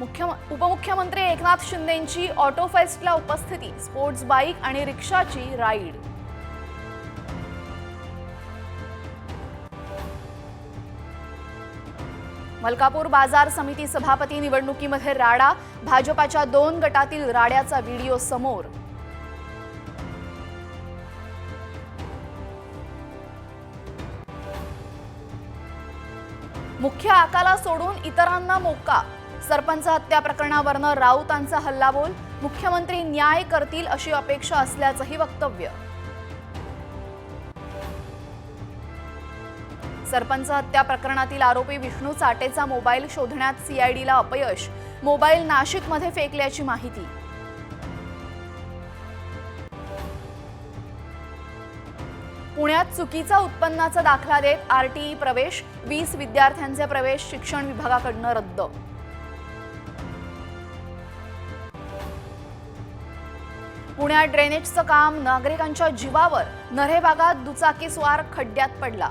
उपमुख्यमंत्री एकनाथ शिंदेंची ऑटो फेस्टला उपस्थिती, sports bike आणि रिक्षाची राईड। मलकापूर बाजार समिती सभापती निवडणुकीमध्ये राडा, भाजपाच्या 2 गटातील राड्याचा व्हिडिओ समोर। मुख्य आकाला सोडून इतरांना मोका, सरपंच हत्या प्रकरणावरनं राऊतांचा हल्लाबोल, मुख्यमंत्री न्याय करतील अशी अपेक्षा असल्याचंही वक्तव्य। सरपंच हत्या प्रकरणातील आरोपी विष्णू चाटेचा मोबाईल शोधण्यात सीआयडीला अपयश, मोबाईल नाशिकमध्ये फेकल्याची माहिती। पुण्यात चुकीचा उत्पन्नाचा दाखला देत आरटीई प्रवेश, 20 विद्यार्थ्यांचे प्रवेश शिक्षण विभागाकडून रद्द। पुण्यात ड्रेनेजचं काम नागरिकांच्या जीवावर, नऱ्हे भागात दुचाकीस्वार खड्ड्यात पडला।